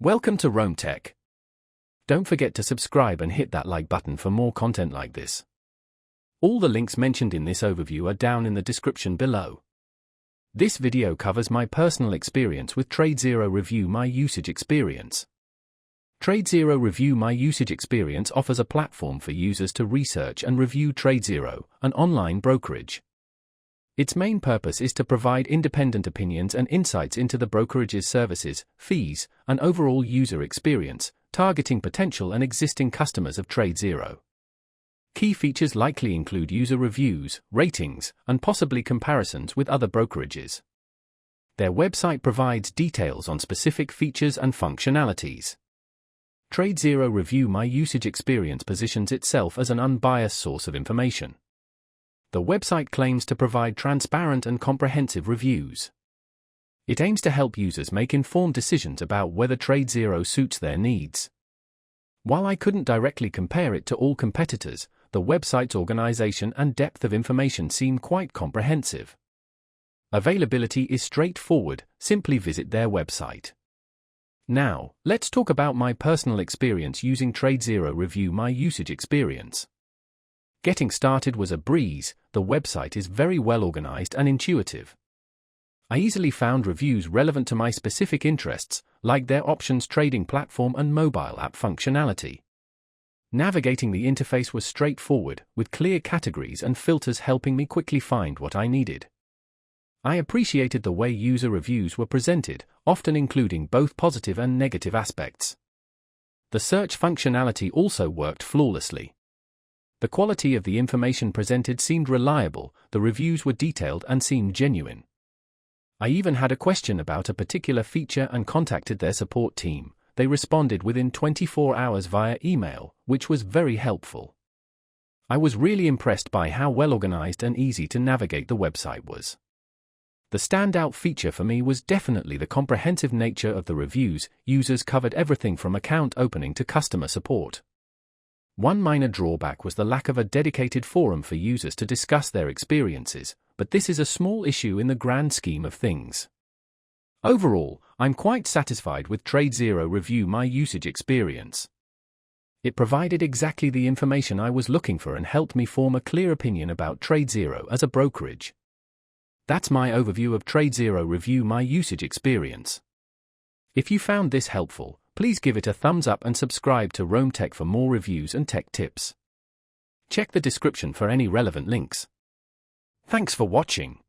Welcome to Rome Tech. Don't forget to subscribe and hit that like button for more content like this. All the links mentioned in this overview are down in the description below. This video covers my personal experience with TradeZero Review My Usage Experience. TradeZero Review My Usage Experience offers a platform for users to research and review TradeZero, an online brokerage. Its main purpose is to provide independent opinions and insights into the brokerage's services, fees, and overall user experience, targeting potential and existing customers of TradeZero. Key features likely include user reviews, ratings, and possibly comparisons with other brokerages. Their website provides details on specific features and functionalities. TradeZero Review My Usage Experience positions itself as an unbiased source of information. The website claims to provide transparent and comprehensive reviews. It aims to help users make informed decisions about whether TradeZero suits their needs. While I couldn't directly compare it to all competitors, the website's organization and depth of information seem quite comprehensive. Availability is straightforward, simply visit their website. Now, let's talk about my personal experience using TradeZero Review My Usage Experience. Getting started was a breeze. The website is very well organized and intuitive. I easily found reviews relevant to my specific interests, like their options trading platform and mobile app functionality. Navigating the interface was straightforward, with clear categories and filters helping me quickly find what I needed. I appreciated the way user reviews were presented, often including both positive and negative aspects. The search functionality also worked flawlessly. The quality of the information presented seemed reliable, the reviews were detailed and seemed genuine. I even had a question about a particular feature and contacted their support team. They responded within 24 hours via email, which was very helpful. I was really impressed by how well organized and easy to navigate the website was. The standout feature for me was definitely the comprehensive nature of the reviews. Users covered everything from account opening to customer support. One minor drawback was the lack of a dedicated forum for users to discuss their experiences, but this is a small issue in the grand scheme of things. Overall, I'm quite satisfied with TradeZero Review My Usage Experience. It provided exactly the information I was looking for and helped me form a clear opinion about TradeZero as a brokerage. That's my overview of TradeZero Review My Usage Experience. If you found this helpful, please give it a thumbs up and subscribe to Rome Tech for more reviews and tech tips. Check the description for any relevant links. Thanks for watching.